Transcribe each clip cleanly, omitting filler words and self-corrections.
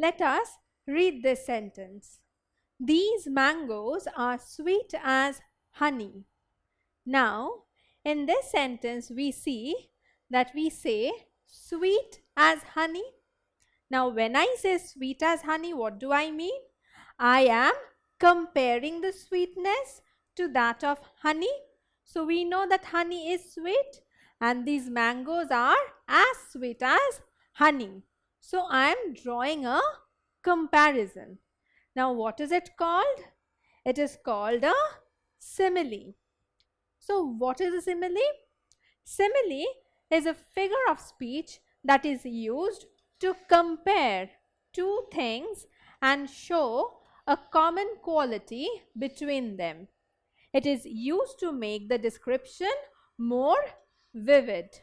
Let us read this sentence. These mangoes are sweet as honey. Now, in this sentence, we see that we say sweet as honey. Now, when I say sweet as honey, what do I mean? I am comparing the sweetness to that of honey. So, we know that honey is sweet and these mangoes are as sweet as honey. So, I am drawing a comparison. Now, what is it called? It is called a simile. So, what is a simile? Simile is a figure of speech that is used to compare two things and show a common quality between them. It is used to make the description more vivid.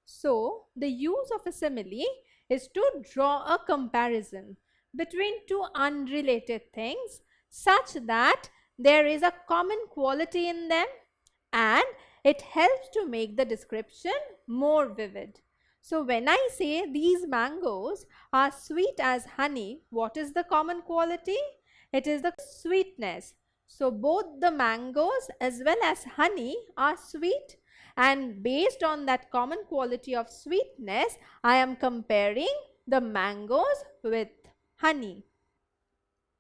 So, the use of a simile is to draw a comparison between two unrelated things such that there is a common quality in them and it helps to make the description more vivid. So, when I say these mangoes are sweet as honey, what is the common quality? It is the sweetness. So, both the mangoes as well as honey are sweet, and based on that common quality of sweetness, I am comparing the mangoes with honey.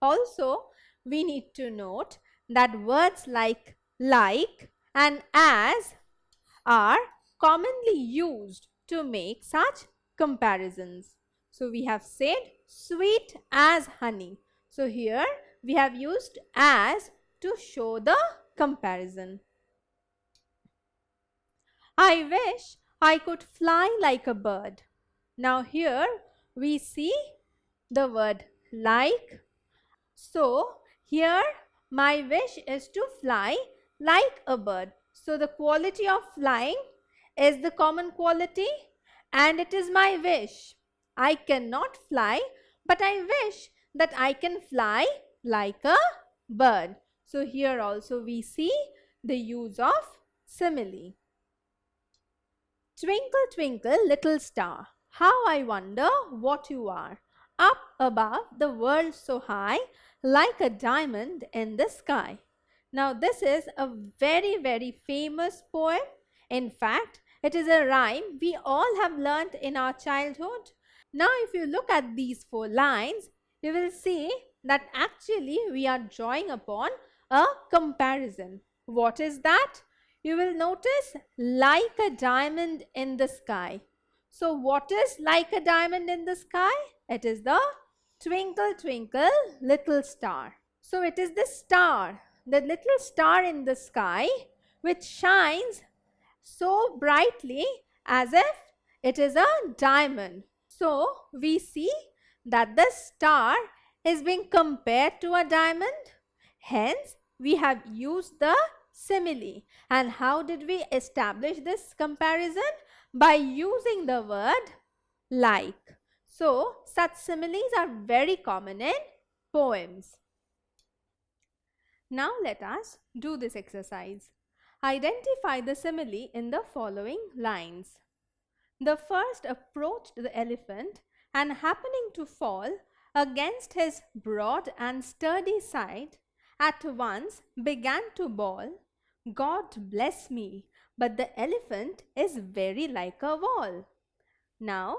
Also, we need to note that words like and as are commonly used to make such comparisons. So, we have said sweet as honey. So, here we have used as to show the comparison. I wish I could fly like a bird. Now, here we see the word like. So, here my wish is to fly like a bird. So, the quality of flying is the common quality and it is my wish. I cannot fly, but I wish that I can fly like a bird. So, here also we see the use of simile. Twinkle, twinkle, little star, how I wonder what you are. Up above the world so high, like a diamond in the sky. Now, this is a very famous poem. In fact, it is a rhyme we all have learnt in our childhood. Now, if you look at these 4 lines, you will see that actually we are drawing upon a comparison. What is that? You will notice like a diamond in the sky. So, what is like a diamond in the sky? It is the twinkle, twinkle, little star. So, it is the star, the little star in the sky which shines so brightly as if it is a diamond. So, we see that the star is being compared to a diamond. Hence, we have used the simile. And how did we establish this comparison? By using the word like. So, such similes are very common in poems. Now, let us do this exercise. Identify the simile in the following lines. The first approached the elephant and happening to fall against his broad and sturdy side, at once began to bawl, God bless me, but the elephant is very like a wall. Now,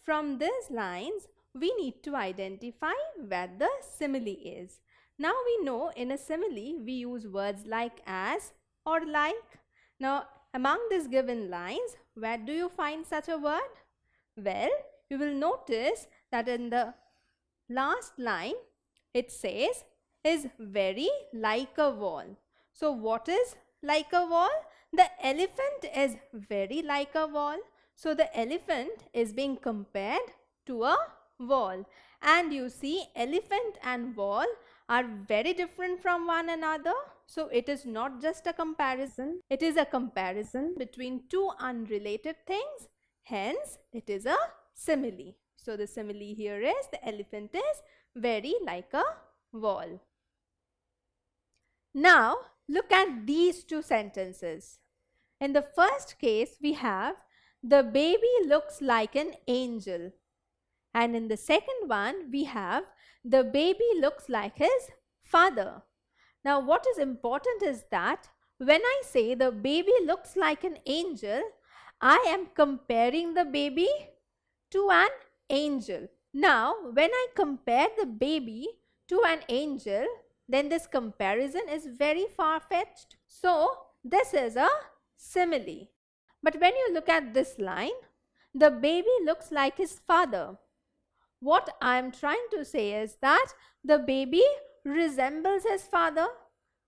from these lines, we need to identify where the simile is. Now, we know in a simile, we use words like as or like. Now, among these given lines, where do you find such a word? Well, you will notice that in the last line, it says is very like a wall. So, what is like a wall? The elephant is very like a wall. So, the elephant is being compared to a wall. And you see, elephant and wall are very different from one another. So, it is not just a comparison. It is a comparison between two unrelated things. Hence, it is a simile. So, the simile here is the elephant is very like a wall. Now, look at these two sentences. In the first case, we have the baby looks like an angel. And in the second one, we have the baby looks like his father. Now, what is important is that when I say the baby looks like an angel, I am comparing the baby to an angel. Now, when I compare the baby to an angel, then this comparison is very far-fetched. So, this is a simile. But when you look at this line, the baby looks like his father. What I am trying to say is that the baby resembles his father.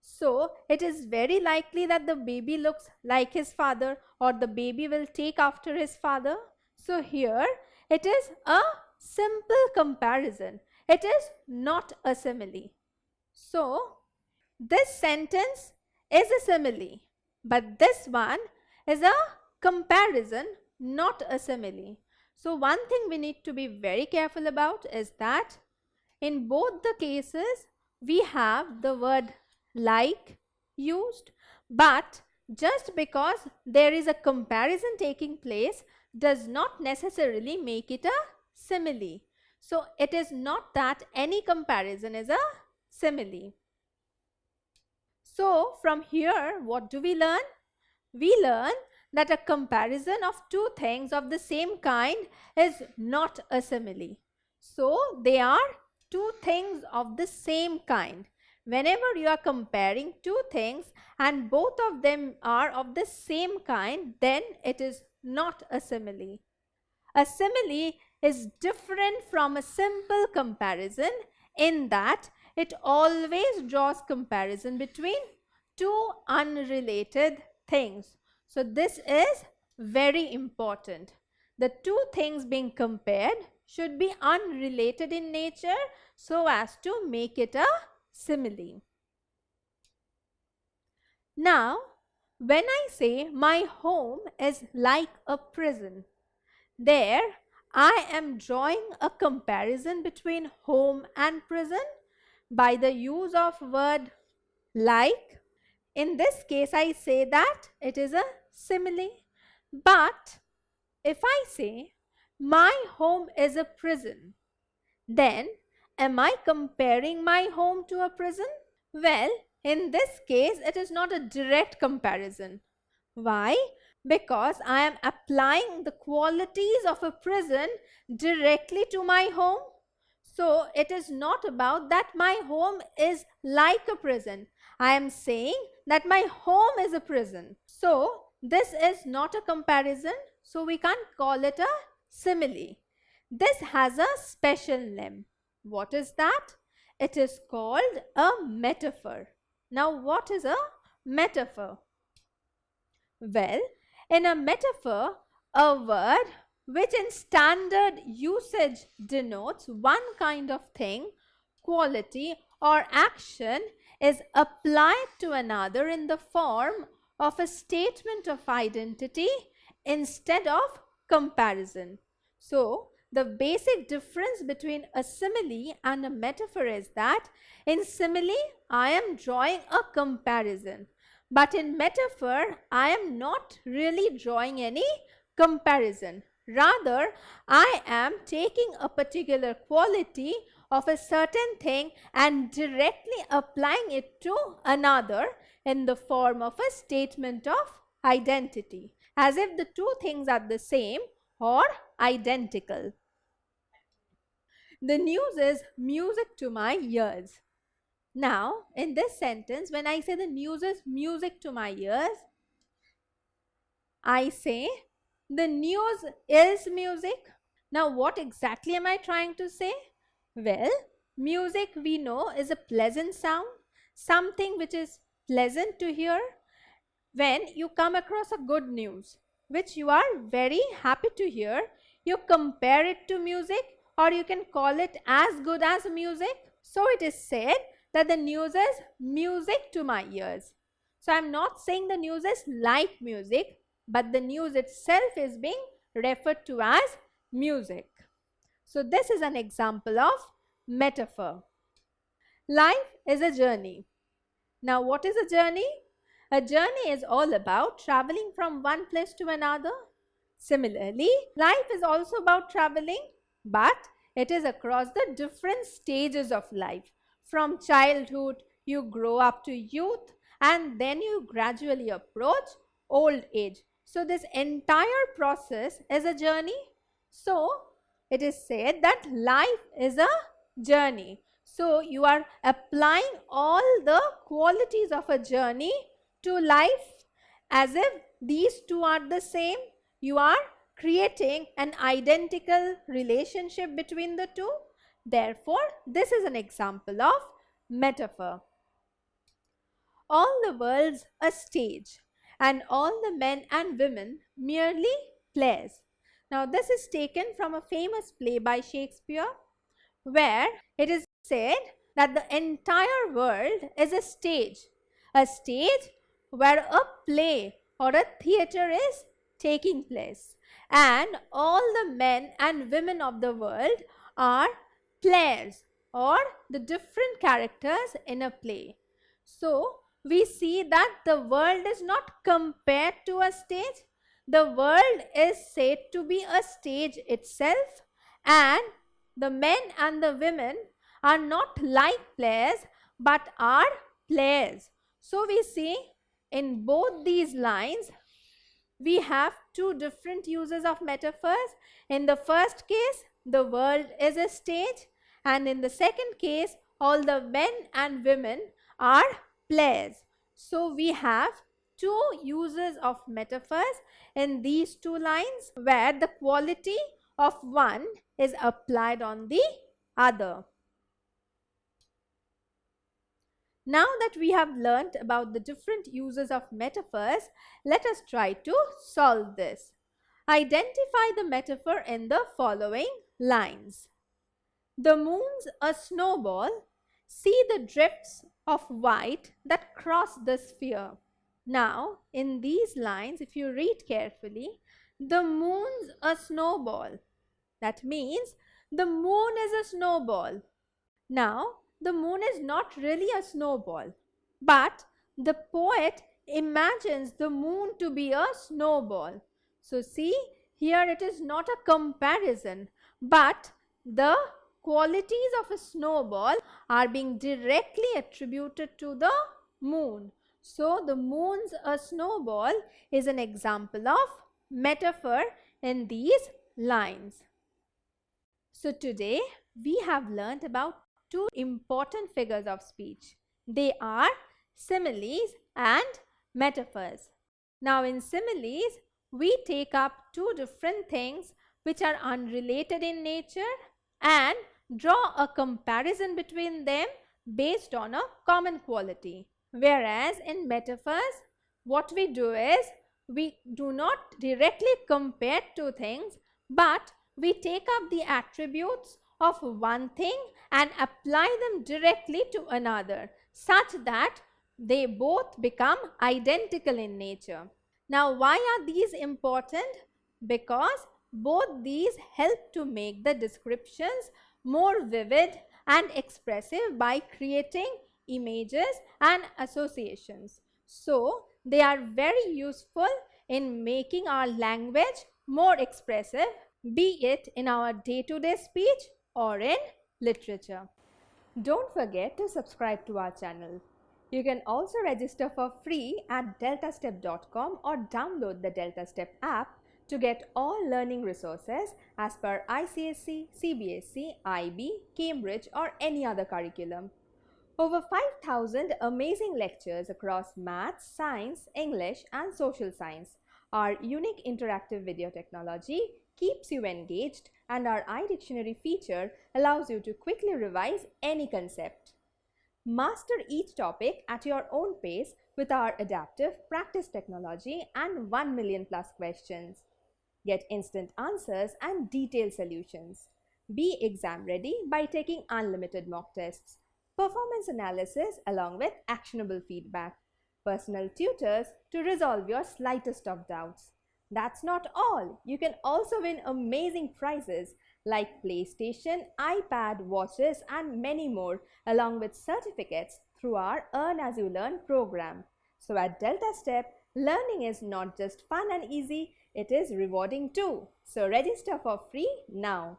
So, it is very likely that the baby looks like his father, or the baby will take after his father. So, here it is a simple comparison. It is not a simile. So, this sentence is a simile, but this one is a comparison, not a simile. So, one thing we need to be very careful about is that in both the cases, we have the word like used, but just because there is a comparison taking place does not necessarily make it a simile. So, it is not that any comparison is a simile. So, from here, what do we learn? We learn that a comparison of two things of the same kind is not a simile. So, they are two things of the same kind. Whenever you are comparing two things and both of them are of the same kind, then it is not a simile. A simile is different from a simple comparison in that it always draws comparison between two unrelated things. So, this is very important. The two things being compared should be unrelated in nature so as to make it a simile. Now, when I say my home is like a prison, there I am drawing a comparison between home and prison by the use of word like. In this case, I say that it is a simile. But if I say my home is a prison, then am I comparing my home to a prison? Well, in this case, it is not a direct comparison. Why? Because I am applying the qualities of a prison directly to my home. So, it is not about that my home is like a prison. I am saying that my home is a prison. So, this is not a comparison. So, we can't call it a simile. This has a special name. What is that? It is called a metaphor. Now, what is a metaphor? Well, in a metaphor, a word which in standard usage denotes one kind of thing, quality or action is applied to another in the form of a statement of identity instead of comparison. So, the basic difference between a simile and a metaphor is that in simile, I am drawing a comparison. But in metaphor, I am not really drawing any comparison. Rather, I am taking a particular quality of a certain thing and directly applying it to another in the form of a statement of identity, as if the two things are the same or identical. The news is music to my ears. Now, in this sentence, when I say the news is music to my ears, I say the news is music. Now, what exactly am I trying to say? Well, music we know is a pleasant sound, something which is pleasant to hear. When you come across a good news, which you are very happy to hear, you compare it to music, or you can call it as good as music. So, it is said that the news is music to my ears. So, I am not saying the news is like music, but the news itself is being referred to as music. So, this is an example of metaphor. Life is a journey. Now, what is a journey? A journey is all about traveling from one place to another. Similarly, life is also about traveling, but It is across the different stages of life. From childhood, you grow up to youth, and then you gradually approach old age. So, this entire process is a journey. So, it is said that life is a journey. So, you are applying all the qualities of a journey to life as if these two are the same. You are creating an identical relationship between the two. Therefore, this is an example of metaphor. All the world's a stage, and all the men and women merely players. Now, this is taken from a famous play by Shakespeare, where it is said that the entire world is a stage where a play or a theatre is taking place, and all the men and women of the world are players or the different characters in a play. So, we see that the world is not compared to a stage. The world is said to be a stage itself, and the men and the women are not like players but are players. So, we see in both these lines we have two different uses of metaphors. In the first case, the world is a stage, and in the second case, all the men and women are players. So, we have two uses of metaphors in these two lines where the quality of one is applied on the other. Now that we have learnt about the different uses of metaphors, let us try to solve this. Identify the metaphor in the following lines. The moon's a snowball. See the drifts of white that cross the sphere. Now, in these lines, if you read carefully, the moon's a snowball. That means the moon is a snowball. Now, the moon is not really a snowball, but the poet imagines the moon to be a snowball. So, see, here it is not a comparison, but the qualities of a snowball are being directly attributed to the moon. So, the moon's a snowball is an example of metaphor in these lines. So, today we have learnt about two important figures of speech. They are similes and metaphors. Now, in similes, we take up two different things which are unrelated in nature and draw a comparison between them based on a common quality. Whereas in metaphors, what we do is we do not directly compare two things, but we take up the attributes of one thing and apply them directly to another, such that they both become identical in nature. Now, why are these important? Because both these help to make the descriptions more vivid and expressive by creating images and associations. So, they are very useful in making our language more expressive, be it in our day-to-day speech or in literature. Don't forget to subscribe to our channel. You can also register for free at deltastep.com or download the DeltaStep app to get all learning resources as per ICSE, CBSE, IB, Cambridge or any other curriculum. Over 5,000 amazing lectures across maths, science, English and social science. Our unique interactive video technology keeps you engaged, and our iDictionary feature allows you to quickly revise any concept. Master each topic at your own pace with our adaptive practice technology and 1 million plus questions. Get instant answers and detailed solutions. Be exam ready by taking unlimited mock tests, performance analysis along with actionable feedback, personal tutors to resolve your slightest of doubts. That's not all. You can also win amazing prizes like PlayStation, iPad, watches and many more, along with certificates through our Earn As You Learn program. So at DeltaStep, learning is not just fun and easy, it is rewarding too. So register for free now.